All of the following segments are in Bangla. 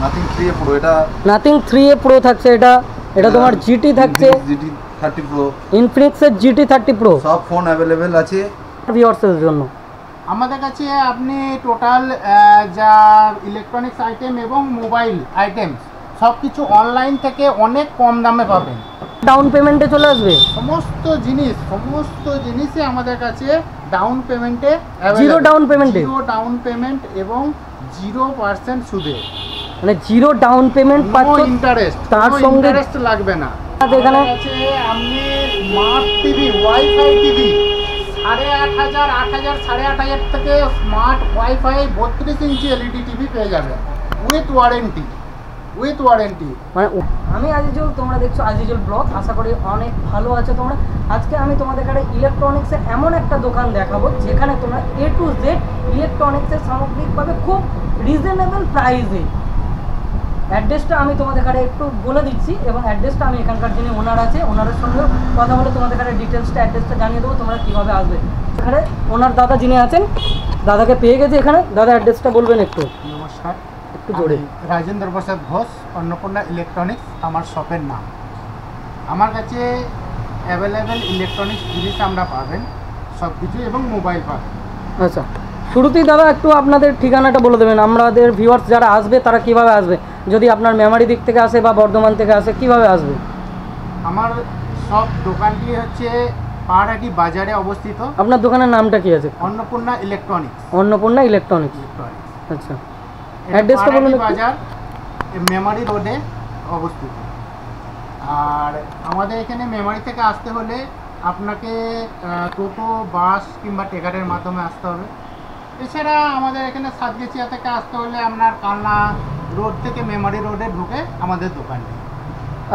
নাথিং 3A Pro, এটা নাথিং 3A Pro থাকছে, এটা তোমার GT থাকছে, GT 30 Pro, ইনফিনিক্সের GT 30 Pro, সব ফোন অ্যাভেলেবেল আছে ভিউয়ার্সের জন্য। আমাদের কাছে আপনি টোটাল যা ইলেকট্রনিক্স আইটেম এবং মোবাইল আইটেম সব কিছু অনলাইন থেকে অনেক কম দামে পাবেন। ডাউন পেমেন্টে চলে আসবে সমস্ত জিনিসই আমাদের কাছে ডাউন পেমেন্টে, জিরো ডাউন পেমেন্ট এবং 0% সুদে, মানে জিরো ডাউন পেমেন্ট পাচ্ছ, ইন্টারেস্ট, তার সঙ্গে ইন্টারেস্ট লাগবে না। এখানে আছে আপনি স্মার্ট টিভি, ওয়াইফাই টিভি 8,500, 8,000, 8,500 থেকে স্মার্ট ওয়াইফাই 32 ইঞ্চি LED টিভি পেয়ে যাবেন উইথ ওয়ারেন্টি। মানে আমি আজিজুল, তোমরা দেখছো আজিজুল ব্লগ, আশা করি অনেক ভালো আছে তোমরা। আজকে আমি তোমাদের কাছে ইলেকট্রনিক্সের এমন একটা দোকান দেখাবো যেখানে তোমরা A to Z ইলেকট্রনিক্সের সামগ্রিক পাবে খুব রিজনেবল প্রাইসে। অ্যাড্রেসটা আমি তোমাদের কাছে একটু বলে দিচ্ছি, এবং অ্যাড্রেসটা আমি এখানকার যিনি ওনার আছে ওনারের সঙ্গে কথা বলে তোমাদের কাছে ডিটেলসটা অ্যাড্রেসটা জানিয়ে দেবো তোমরা কীভাবে আসবে। এখানে ওনার দাদা যিনি আছেন, দাদাকে পেয়ে গেছে এখানে। দাদা অ্যাড্রেসটা বলবেন একটু। নমস্কার, একটু জোরে। রাজেন্দ্র প্রসাদ ঘোষ, অন্নপূর্ণা ইলেকট্রনিক্স আমার শপের নাম। আমার কাছে অ্যাভেলেবেল ইলেকট্রনিক্স জিনিস আমরা পাবেন সব কিছু, এবং মোবাইল পাবেন। আচ্ছা, শুরুতেই দাদা একটু আপনাদের ঠিকানাটা বলে দেবেন, আমাদের ভিউয়ার্স যারা আসবে তারা কিভাবে আসবে, যদি আপনার মেমারি দিক থেকে আসে বা বর্ধমান থেকে আসে কিভাবে আসবে? আমার সব দোকানটি হচ্ছে পাহাড়াটি বাজারে অবস্থিত। আপনার দোকানের নামটা কি আছে? অন্নপূর্ণা ইলেকট্রনিক্স। আচ্ছা, অ্যাড্রেসটা বলুন। বাজার মেমারি রোডে অবস্থিত। আর আমাদের এখানে মেমারি থেকে আসতে হলে আপনাকে টোটো, বাস কিংবা টেকারের মাধ্যমে আসতে হবে। এছাড়া আমাদের এখানে সাতগেছিয়া থেকে আসতে হলে আপনার কালনা রোড থেকে মেমারি রোডে ঢুকে আমাদের দোকানটি।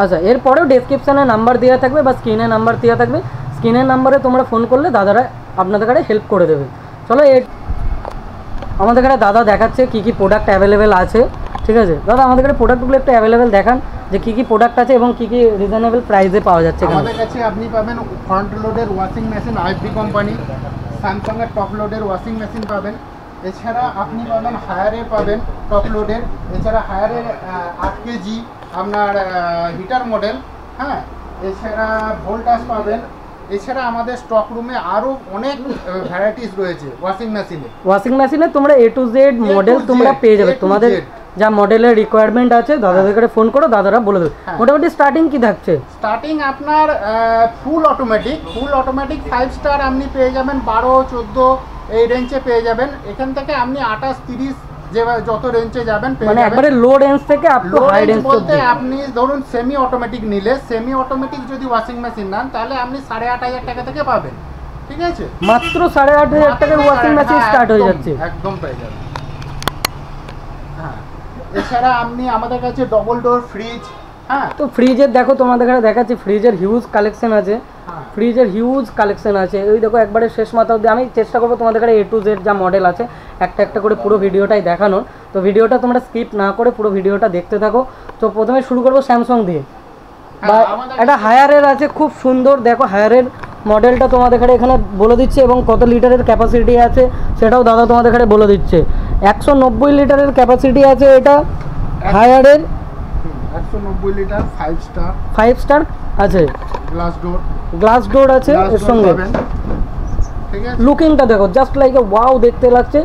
আচ্ছা, এরপরেও ডেসক্রিপশানে নাম্বার দেওয়া থাকবে বা স্ক্রিনে নাম্বার দেওয়া থাকবে, স্ক্রিনের নাম্বারে তোমরা ফোন করলে দাদারা আপনাদের কাছে হেল্প করে দেবে। চলো, আমাদের কাছে দাদা দেখাচ্ছে কী কী প্রোডাক্ট অ্যাভেলেবেল আছে। ঠিক আছে দাদা, আমাদের কাছে প্রোডাক্টগুলো একটু অ্যাভেলেবেল দেখান, যে কী কী প্রোডাক্ট আছে এবং কী কী রিজনেবল প্রাইসে পাওয়া যাচ্ছে। আমাদের কাছে আপনি পাবেন ফ্রন্ট লোডের ওয়াশিং মেশিন, IFB কোম্পানি, স্যামসাংয়ের টপ লোডের ওয়াশিং মেশিন পাবেন। এছাড়া আপনি পাবেন হায়ারের, পাবেন টপ লোডের। এছাড়া হায়ারের 8 কেজি আপনার হিটার মডেল, হ্যাঁ। এছাড়া ভোল্টাস পাবেন। এছাড়া আমাদের স্টক রুমে আরও অনেক ভ্যারাইটিস রয়েছে ওয়াশিং মেশিনে তোমরা A to Z মডেল তোমরা পেয়ে যাবে। তোমাদের যা মডেলের রিকোয়ারমেন্ট আছে দাদাদের কাছে ফোন করো, দাদারা বলে দেবে। মোটামুটি স্টার্টিং কি থাকছে? স্টার্টিং আপনার ফুল অটোমেটিক 5 স্টার আপনি পেয়ে যাবেন 12, 14 এই রেঞ্জে পেয়ে যাবেন। এখান থেকে আপনি 28, 30 যে যত রেঞ্জে যাবেন পেয়ে যাবেন। মানে একবারে লো রেঞ্জ থেকে আপ টু হাই রেঞ্জ বলতে আপনি ধরুন সেমি অটোমেটিক নিলে, সেমি অটোমেটিক যদি ওয়াশিং মেশিন নেন তাহলে আপনি 8,500 টাকা থেকে পাবেন। ঠিক আছে, মাত্র 8,500 টাকার ওয়াশিং মেশিন স্টার্ট হয়ে যাচ্ছে, একদম পেয়ে যাবেন। হ্যাঁ, এছাড়া আপনি আমাদের কাছে ডবল ডোর ফ্রিজ, হ্যাঁ। তো ফ্রিজের দেখো তোমাদের কাছে দেখাচ্ছি, ফ্রিজের হিউজ কালেকশন আছে, ওই দেখো একবারে শেষ মাথা অবধি। আমি চেষ্টা করবো তোমাদের কাছে A to Z যা মডেল আছে একটা একটা করে পুরো ভিডিওটাই দেখানোর। তো ভিডিওটা তোমরা স্কিপ না করে পুরো ভিডিওটা দেখতে থাকো। তো প্রথমে শুরু করবো স্যামসাং দিয়ে, বা একটা হায়ারের আছে খুব সুন্দর। দেখো হায়ারের মডেলটা তোমাদের কাছে এখানে বলে দিচ্ছে, এবং কত লিটারের ক্যাপাসিটি আছে সেটাও দাদা তোমাদের কাছে বলে দিচ্ছে। 190 লিটারের ক্যাপাসিটি আছে এটা হায়ারের, 190 লিটার, 5 স্টার আছে, গ্লাস ডোর আছে এর সঙ্গে। ঠিক আছে, লুকিংটা দেখো জাস্ট লাইক এ ওয়াও দেখতে লাগছে।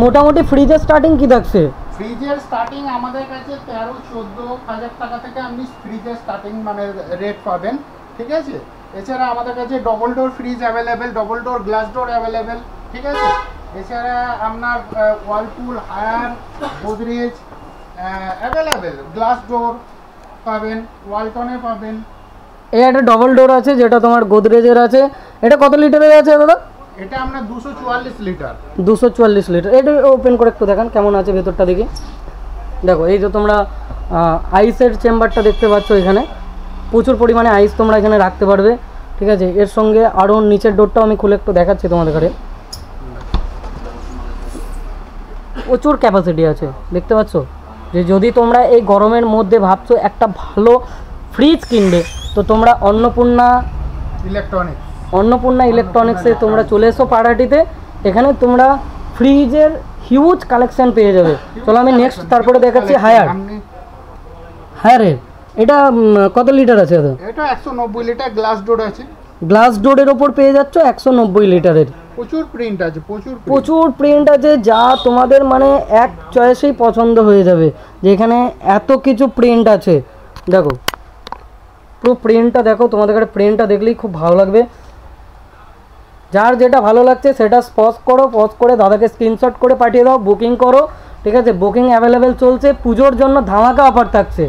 মোটামুটি ফ্রিজের স্টার্টিং কি থাকছে? ফ্রিজের স্টার্টিং আমাদের কাছে 13-14 হাজার টাকা থেকে আপনি ফ্রিজের স্টার্টিং মানে রেট পাবেন। ঠিক আছে, এছাড়া আমাদের কাছে double door fridge available, double door glass door available. ঠিক আছে, এছাড়া আপনার Whirlpool, Haier, Godrej available, glass door পাবেন, ওয়ালটনে পাবেন। এই একটা ডবল ডোর আছে যেটা তোমার গোদরেজের আছে। এটা কত লিটারের আছে দাদা? এটা আমরা 244 লিটার। এটা ওপেন করে একটু দেখান কেমন আছে ভেতরটা দেখি। দেখো এই যে তোমরা আইসের চেম্বারটা দেখতে পাচ্ছ, এখানে প্রচুর পরিমাণে আইস তোমরা এখানে রাখতে পারবে। ঠিক আছে, এর সঙ্গে আরও নিচের ডোরটাও আমি খুলে একটু দেখাচ্ছি তোমাদের কাছে। প্রচুর ক্যাপাসিটি আছে, দেখতে পাচ্ছ। যে যদি তোমরা এই গরমের মধ্যে ভাবছো একটা ভালো ফ্রিজ কিনবে, তো তোমরা অন্নপূর্ণা ইলেকট্রনিক্সে তোমরা চলে এসো পাড়াটিতে। এখানে তোমরা ফ্রিজের হিউজ কালেকশন পেয়ে যাবে। চলো আমি নেক্সট তারপরে দেখাচ্ছি হায়ার। হায়ারের এটা কত লিটার আছে দাদা? এটা 190 লিটার গ্লাস ডোর আছে। গ্লাস ডোরের ওপর পেয়ে যাচ্ছ 190 লিটারের। প্রচুর প্রিন্ট আছে, প্রচুর প্রিন্ট আছে, যা তোমাদের মানে এক চয়েসেই পছন্দ হয়ে যাবে, যেখানে এত কিছু প্রিন্ট আছে। দেখো পুরো প্রিন্টটা দেখো, তোমাদের কাছে প্রিন্টটা দেখলেই খুব ভালো লাগবে। যার যেটা ভালো লাগছে সেটা পজ করো, পজ করে দাদাকে স্ক্রিনশট করে পাঠিয়ে দাও, বুকিং করো, ঠিক আছে? বুকিং অ্যাভেলেবেল চলছে, পুজোর জন্য ধামাকা অফার থাকছে।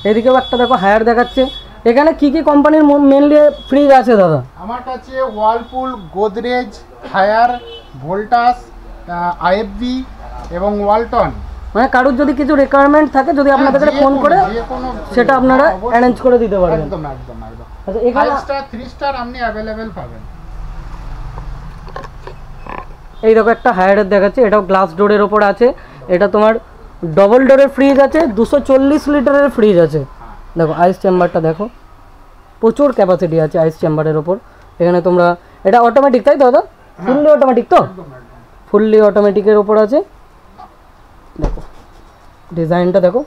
এদিকেও একটা দেখো হায়ার দেখাচ্ছে। এখানে কি কি কোম্পানির মেনলি ফ্রিজ আছে দাদা? আমার কাছে Whirlpool, Godrej, Haier, Voltas, IFB এবং ওয়ালটন। মানে কারোর যদি কিছু রিকোয়ারমেন্ট থাকে, যদি আপনাদের কাছে ফোন করে সেটা আপনারা অ্যারেঞ্জ করে দিতে পারবেন। একদম একদম একদম। আচ্ছা, এখানে 5 স্টার 3 স্টার আপনি অ্যাভেলেবেল পাবেন। এই দেখো একটা হায়ারের দেখাচ্ছে, এটাও গ্লাস ডোরের ওপর আছে। এটা তোমার ডবল ডোরের ফ্রিজ আছে, 240 লিটারের ফ্রিজ আছে। দেখো আইস চেম্বারটা দেখো, প্রচুর ক্যাপাসিটি আছে আইস চেম্বারের ওপর। এখানে তোমরা, এটা অটোমেটিক তাই তো দাদা? ফুললি অটোমেটিক তো? ফুললি অটোমেটিকের ওপর আছে। দেখো ডিজাইনটা দেখো,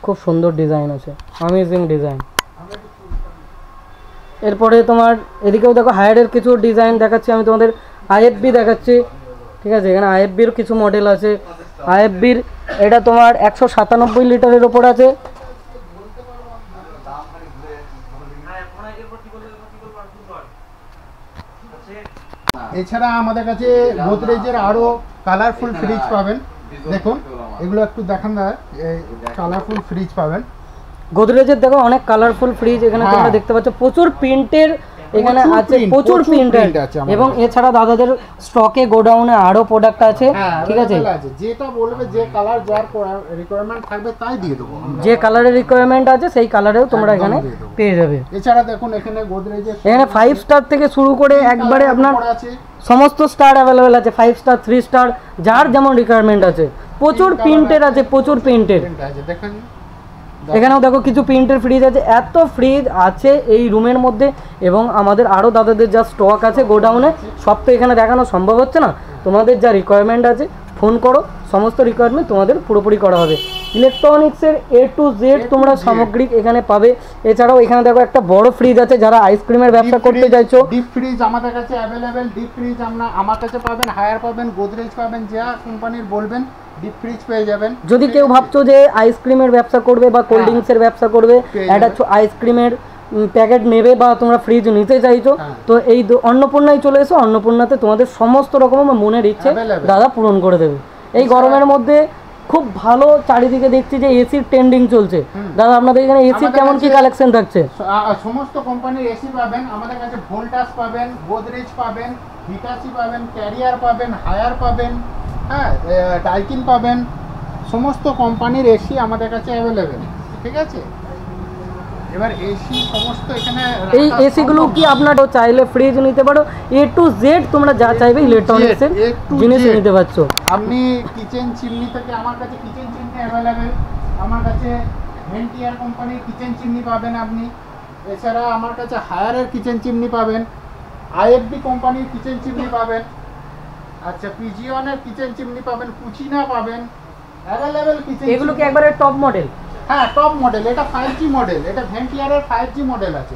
খুব সুন্দর ডিজাইন আছে, অ্যামেজিং ডিজাইন। এরপরে তোমার এদিকেও দেখো হায়ারের কিছু ডিজাইন দেখাচ্ছি আমি তোমাদের। আইএফবি দেখাচ্ছি, ঠিক আছে? এখানে আইএফবির কিছু মডেল আছে। আইএফবির এটা তোমার 197 লিটারের ওপর আছে। এছাড়া আমাদের কাছে গোদরেজের আরো কালারফুল ফ্রিজ পাবেন। দেখুন এগুলো একটু দেখান না, কালারফুল ফ্রিজ পাবেন। গোদরেজের দেখো অনেক কালারফুল ফ্রিজ এখানে তোমরা দেখতে পাচ্ছ, প্রচুর প্রিন্টের এখানে আছে, প্রচুর প্রিন্টের। এবং এছাড়া দাদাদের স্টকে গোডাউনে আরো প্রোডাক্ট আছে, ঠিক আছে? যেটা বলবে, যে কালার যার রিকোয়ারমেন্ট থাকবে তাই দিয়ে দেবো। যে কালারের রিকোয়ারমেন্ট আছে সেই কালারেও তোমরা এখানে পেয়ে যাবে। এছাড়া দেখুন এখানে গোদরেজের এখানে 5 স্টার থেকে শুরু করে একবারে আপনার সমস্ত স্টার অ্যাভেলেবেল আছে, 5 স্টার 3 স্টার, যার যেমন রিকোয়ারমেন্ট আছে। প্রচুর প্রিন্টের আছে, প্রচুর প্রিন্টের। দেখেন এখানেও দেখো কিছু প্রিন্টের ফ্রিজ আছে। এত ফ্রিজ আছে এই রুমের মধ্যে, এবং আমাদের আরও দাদাদের যা স্টক আছে গোডাউনে, সব তো এখানে দেখানো সম্ভব হচ্ছে না। তোমাদের যা রিকোয়ারমেন্ট আছে ফোন করো, সমস্ত রিকোয়ারমেন্ট তোমাদের পুরোপুরি করা হবে। ইলেকট্রনিক্সের A to Z তোমরা সামগ্রিক এখানে পাবে। এছাড়াও এখানে দেখো একটা বড় ফ্রিজ আছে, যারা আইসক্রিমের ব্যবসা করতে চাইছো। ডিপ ফ্রিজ আমাদের কাছে অ্যাভেলেবেল। ডিপ ফ্রিজ আমার কাছে পাবেন, হায়ার পাবেন, গোদরেজ পাবেন, যা কোম্পানির বলবেন ডিপ ফ্রিজ পেয়ে যাবেন। যদি কেউ ভাবছো যে আইসক্রিমের ব্যবসা করবে বা কোল্ড ড্রিঙ্কসের ব্যবসা করবে, একটা আইসক্রিমের প্যাকেট নেবে বা তোমরা ফ্রিজ নিতে চাইছো, তো এই অন্নপূর্ণায় চলে এসো। অন্নপূর্ণাতে তোমাদের সমস্ত রকম মনের ইচ্ছে দাদা পূরণ করে দেবে। এই গরমের মধ্যে খুব ভালো, চারিদিকে দেখছি যে এসির ট্রেন্ডিং চলছে। দাদা আপনাদের এখানে এসির কেমন কি কালেকশন থাকছে? সমস্ত কোম্পানির এসি পাবেন আমাদের কাছে। ভোল্টাস পাবেন, গোদরেজ পাবেন, হিটাচি পাবেন, ক্যারিয়ার পাবেন, হায়ার পাবেন, হ্যাঁ, ডাইকিন পাবেন। সমস্ত কোম্পানির এসি আমাদের কাছে অ্যাভেলেবেল, ঠিক আছে? এবার এসি সমস্ত এখানে, এই এসিগুলো কি আপনারা চাইলে ফ্রিজ নিতে পারো, A to Z তোমরা যা চাইবে ইলেকট্রনিক্সের জিনিস নিতে পারছো। আপনি কিচেন চিমনি থেকে, আমার কাছে কিচেন চিমনি অ্যাভেলেবেল। আমার কাছে ভেন্টিয়ার কোম্পানির কিচেন চিমনি পাবেন আপনি। এছাড়া আমার কাছে হায়ারের কিচেন চিমনি পাবেন, আইএফবি কোম্পানির কিচেন চিমনি পাবেন, আচ্ছা পিজিয়নের কিচেন চিমনি পাবেন, কুচিনা পাবেন, অ্যাভেলেবেল কিচেন। এগুলো কি একবারে টপ মডেল? হ্যাঁ টপ মডেল। এটা 5G মডেল, এটা ভেন্টিয়ারের 5G মডেল আছে।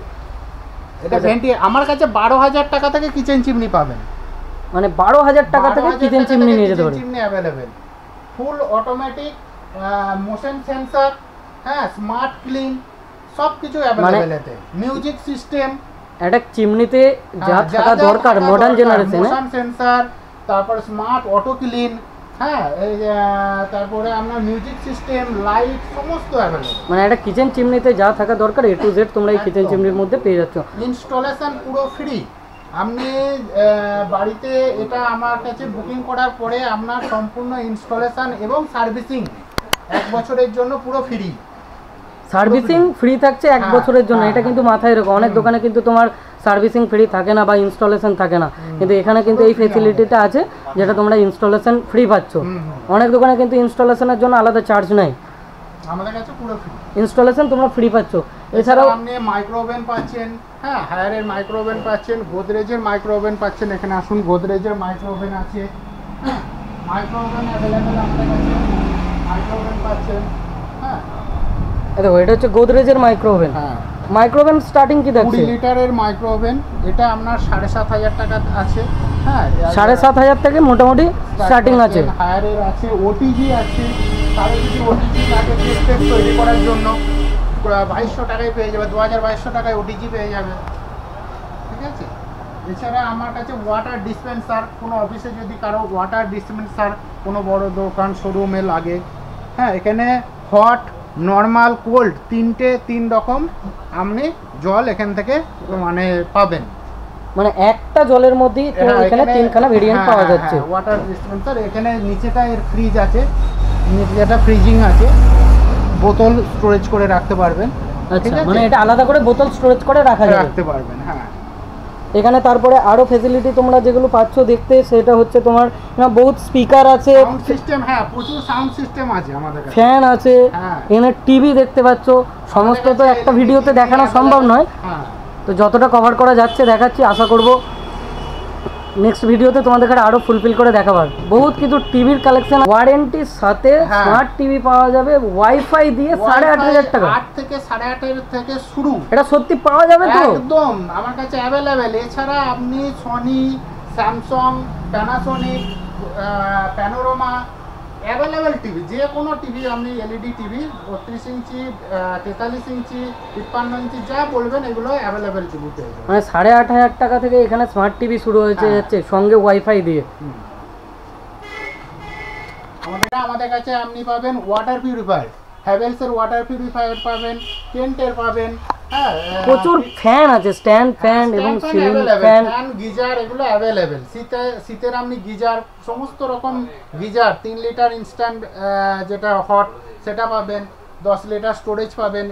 এটা ভেন্টিয়ার আমার কাছে 12,000 টাকা থেকে কিচেন চিমনি পাবেন। মানে 12,000 টাকা থেকে কিচেন চিমনি নিয়ে যেতে পারে। Chimney available, full automatic, motion sensor, হ্যাঁ, স্মার্ট ক্লিন, সব কিছু অ্যাভেলেবেল এতে। মিউজিক সিস্টেম, একটা চিমনিতে যা থাকা দরকার মডার্ন জেনারেশনে, মোশন সেন্সর, তারপর স্মার্ট অটো ক্লিন, হ্যাঁ, এই তারপরে আপনার মিউজিক সিস্টেম, লাইট, সমস্ত অ্যাভেলেবল। মানে একটা কিচেন চিমনিতে যা থাকা দরকার A to Z তোমরা এই কিচেন চিমনির মধ্যে পেয়ে যাচ্ছ। ইনস্টলেশন পুরো ফ্রি। আপনি বাড়িতে এটা আমার কাছে বুকিং করার পরে আপনার সম্পূর্ণ ইনস্টলেশন এবং সার্ভিসিং 1 বছরের জন্য পুরো ফ্রি। সার্ভিসিং ফ্রি থাকছে 1 বছরের জন্য, এটা কিন্তু মাথায় রেখো। অনেক দোকানে কিন্তু তোমার সার্ভিসিং ফ্রি থাকে না বা ইনস্টলেশন থাকে না, কিন্তু এখানে কিন্তু এই ফেসিলিটিটা আছে যেটা তোমরা ইনস্টলেশন ফ্রি পাচ্ছ। অনেক দোকানে কিন্তু ইনস্টলেশনের জন্য আলাদা চার্জ নাই, আমাদের কাছে পুরো ফ্রি ইনস্টলেশন তোমরা ফ্রি পাচ্ছ। এছাড়াও আপনি মাইক্রোওভেন পাচ্ছেন, হ্যাঁ, হায়ারের মাইক্রোওভেন পাচ্ছেন, গোদরেজের মাইক্রোওভেন পাচ্ছেন। এখানে আসুন, গোদরেজের মাইক্রোওভেন আছে, হ্যাঁ, মাইক্রোওভেন অ্যাভেলেবেল আমাদের কাছে। মাইক্রোওভেন পাচ্ছেন। হ্যাঁ দেখো এটা হচ্ছে গোদরেজের মাইক্রো ওভেন। হ্যাঁ মাইক্রো ওভেন স্টার্টিং কি 20 থাকছে? লিটারের মাইক্রো ওভেন, এটা আপনার 7,500 টাকা আছে। হ্যাঁ 7,500 থেকে মোটামুটি স্টার্টিং আছে। হায়ারের আছে, ওটিজি আছে। তাহলে যদি ওটিজি লাগে টেস্টেড তৈরি করার জন্য 2200 টাকায় পেয়ে যাবে, 2200 টাকায় ওটিজি পেয়ে যাবে। ঠিক আছে, এছাড়া আমার কাছে ওয়াটার ডিসপেন্সার, কোনো অফিসে যদি কারো ওয়াটার ডিসপেন্সার কোনো বড় দোকান শোরুমে লাগে, হ্যাঁ এখানে হট, নর্মাল, কোল্ড তিন রকম আপনি জল এখান থেকে মানে পাবেন। মানে একটা জলের মধ্যেই তো এখানে তিনখানা ভেরিয়েন্ট পাওয়া যাচ্ছে। ওয়াটার ডিসপেন্সার, এখানে নিচেটা এর ফ্রিজ আছে, নিচেটা ফ্রিজিং আছে, বোতল স্টোরেজ করে রাখতে পারবেন। আচ্ছা, মানে এটা আলাদা করে বোতল স্টোরেজ করে রাখতে পারবেন। হ্যাঁ এখানে তারপরে আরো ফ্যাসিলিটি তোমরা যেগুলো পাচ্ছ দেখতে, সেটা হচ্ছে তোমার বহুত স্পিকার আছে, সাউন্ড সিস্টেম, হ্যাঁ প্রচুর সাউন্ড সিস্টেম আছে আমাদের কাছে, ফ্যান আছে, হ্যাঁ। এখানে টিভি দেখতে পাচ্ছ। সমস্ত তো একটা ভিডিওতে দেখানো সম্ভব নয়, হ্যাঁ তো যতটা কভার করা যাচ্ছে দেখাচ্ছি। আশা করব নেক্সট ভিডিওতে তোমাদের কাছে আরো ফুলফিল করে দেখাবার। বহুত কিছু টিভির কালেকশন, ওয়ারেন্টির সাথে হ্যাঁ। স্মার্ট টিভি পাওয়া যাবে ওয়াইফাই দিয়ে 8,500 টাকা। 8 থেকে 8,500 থেকে শুরু। এটা সত্যি পাওয়া যাবে তো? একদম আমার কাছে অ্যাভেলেবেল। এছাড়া আপনি Sony, Samsung, Panasonic, panorama available TV, যে কোনো টিভি আপনি, এলইডি টিভি 32 ইঞ্চি, 43 ইঞ্চি, 53 ইঞ্চি যা বলবেন এগুলো অ্যাভেলেবেল টিভি পেয়ে যাবেন। মানে 8,500 টাকা থেকে এখানে স্মার্ট টিভি শুরু হয়েছে হ্যাঁ। যাচ্ছে সঙ্গে ওয়াইফাই দিয়ে। আমাদের কাছে আপনি পাবেন ওয়াটার পিউরিফায়ার, হ্যাভেলসের ওয়াটার পিউরিফায়ার পাবেন, কেন্টের পাবেন। হ্যাঁ প্রচুর ফ্যান আছে, স্ট্যান্ড ফ্যান এবং সিলিং ফ্যান, গিজার এগুলো অ্যাভেলেবেল। শীতের আপনি গিজার, সমস্ত রকম গিজার, 3 লিটার ইনস্ট্যান্ট যেটা হট সেটা পাবেন, 10 লিটার স্টোরেজ পাবেন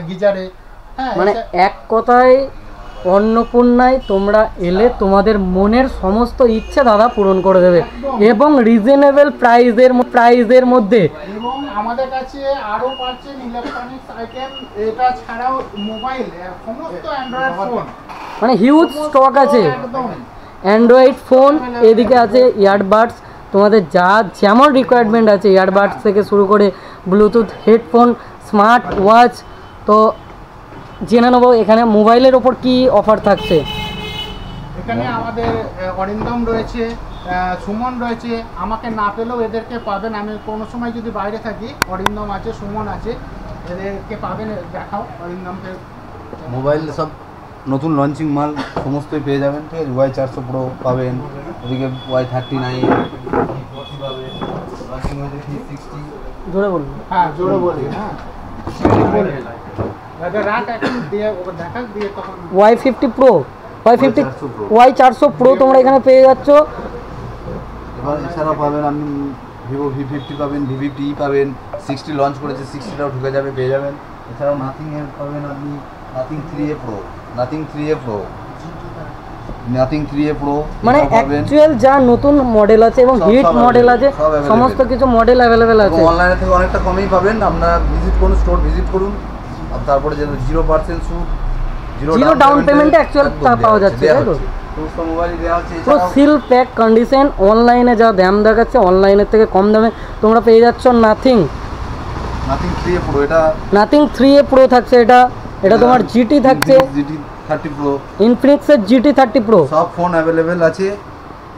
গিজারে। হ্যাঁ মানে এক কথায় অন্নপূর্ণায় তোমরা এলে তোমাদের মনের সমস্ত ইচ্ছে দাদা পূরণ করে দেবে, এবং রিজনেবল প্রাইজের মধ্যে। এবং আমাদের কাছে আরো পাচ্ছেন ইলেকট্রনিক্স আইটেম, এটা ছাড়াও মোবাইল, সমস্ত অ্যান্ড্রয়েড ফোন, মানে হিউজ স্টক আছে। একদম অ্যান্ড্রয়েড ফোন, এদিকে আছে ইয়ারবাডস, তোমাদের যা যেমন রিকোয়ারমেন্ট আছে, ইয়ারবাডস থেকে শুরু করে ব্লুটুথ হেডফোন, স্মার্ট ওয়াচ। তো জেনে নেবো এখানে মোবাইলের ওপর কি অফার থাকছে। এখানে আমাদের অরিন্দম রয়েছে, সুমন রয়েছে, আমাকে না পেলেও এদেরকে পাবেন। আমি কোনো সময় যদি বাইরে থাকি, অরিন্দম আছে, সুমন আছে, এদেরকে পাবেন। দেখাও অরিন্দমকে। মোবাইল সব নতুন লঞ্চিং মাল সমস্তই পেয়ে যাবেন। ঠিক আছে, Y400 Pro পাবেন, ওদিকে Y39 পাবেন, লঞ্চিং হয়েছে 360। জোরে বলুন। হ্যাঁ জোরে বলি। হ্যাঁ রাত এখন দিয়ে দেখা দিয়ে তখন Y50 Pro, Y400 Pro তোমরা এখানে পেয়ে যাচ্ছ। এবার এছাড়াও পাবেন আপনি ভিভো V50 পাবেন, V50 পাবেন, 60 লঞ্চ করেছে, 60টাও ঢুকে যাবে, পেয়ে যাবেন। এছাড়াও নাথিং এর পাবেন আপনি, নাথিং 3A Pro, মানে অ্যাকচুয়াল যা নতুন মডেল আছে এবং সব হিট মডেল আছে, সব available। সমস্ত কিছু মডেল অ্যাভেলেবেল আছে। অনলাইনে থেকে অনেকটা কমেই পাবেন। আপনারা ভিজিট করুন, স্টোর ভিজিট করুন, আর তারপরে যে 0% সুদ, জিরো ডাউন পেমেন্টে অ্যাকচুয়াল পাওয়া যাচ্ছে, তাই তো? সমস্ত মোবাইল দেওয়া হচ্ছে। পুরো সিল প্যাক কন্ডিশন। অনলাইনে যা দাম দেখাচ্ছে, অনলাইনের থেকে কম দামে তোমরা পেয়ে যাচ্ছ নাথিং 3A Pro, এটা নাথিং 3A Pro থাকছে। এটা তোমার জিটি থাকছে, GT30 Pro, ইনফিনিক্সের GT30 Pro। সব ফোন অ্যাভেলেবেল আছে,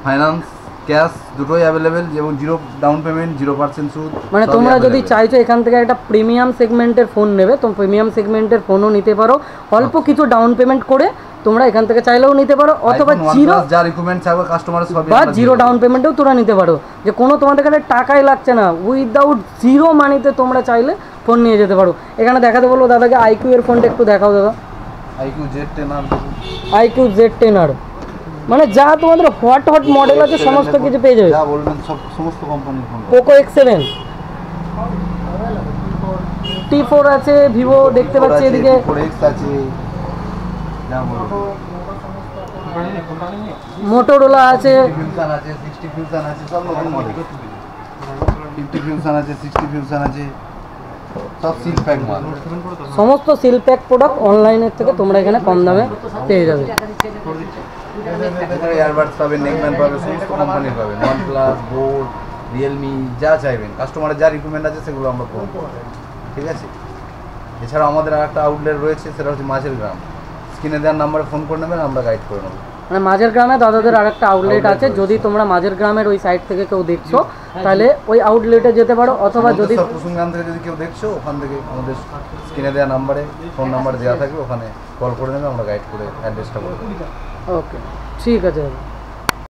ফাইন্যান্স ক্যাশ দুটোই অ্যাভেলেবেল, যেমন 0 ডাউন পেমেন্ট, 0% সুদ। মানে সবই তোমরা যদি available। চাইছো এখান থেকে একটা প্রিমিয়াম সেগমেন্টের ফোন নেবে, তো প্রিমিয়াম সেগমেন্টের ফোনও নিতে পারো, অল্প কিছু ডাউন পেমেন্ট করে তোমরা এখান থেকে চাইলেও নিতে পারো, অথবা iPhone, জিরো OnePlus যা রিকমেন্ড থাকবে কাস্টমারের সবই বা আমরা দিয়ে জিরো দেবো। ডাউন পেমেন্টেও তোমরা নিতে পারো, যে কোনো তোমাদের কাছে টাকাই লাগছে না, উইদাউট জিরো মানিতে তোমরা চাইলে ফোন নিয়ে যেতে পারো। এখানে দেখাতে বলবো দাদাকে আইকিউ এর ফোনটা একটু দেখাও দাদা। IQ Z10 আর আইকিউ Z10R, মানে যা তোমাদের হট মডেল আছে সমস্ত কিছু পেয়ে যাবে। যা বলবেন সব সমস্ত কোম্পানির ফোন। পোকো X7, T4 আছে, ভিভো দেখতে পাচ্ছি এদিকে, X আছে, যা বলবেন। মোটোরোলা আছে, ফিউশন আছে, 60 ফিউশন আছে, সব নতুন মডেল। 50 ফিউশন আছে, 60 ফিউশন আছে, সব সিল প্যাক মাল। সমস্ত সিল প্যাক প্রোডাক্ট অনলাইনের থেকে তোমরা এখানে কম দামে পেয়ে যাবে। এছাড়া ইয়ারবাডস পাবেন, নেকব্যান্ড পাবেন, সমস্ত কোম্পানির পাবেন, OnePlus, বোট, রিয়েলমি যা চাইবেন, কাস্টমারের যা রিকোয়ারমেন্ট আছে সেগুলো আমরা পূরণ করব, ঠিক আছে। এছাড়াও আমাদের আর একটা আউটলেট রয়েছে, সেটা হচ্ছে মাঝের গ্রাম। স্ক্রিনে দেওয়ার নাম্বারে ফোন করে নেবেন, আমরা গাইড করে নেবো। মানে মাঝের গ্রামে দাদাদের আরেকটা আউটলেট আছে, যদি তোমরা মাঝের গ্রামের ওই সাইড থেকে কেউ দেখছো তাহলে ওই আউটলেটে যেতে পারো, অথবা যদি কুসুমগ্রাম থেকে যদি কেউ দেখছো, ওখান থেকে আমাদের স্ক্রিনে দেওয়া নাম্বারে ফোন নাম্বার দেওয়া থাকবে, ওখানে কল করে নেবে, আমরা গাইড করে অ্যাড্রেসটা বলে দেবো। ওকে, ঠিক আছে দাদা।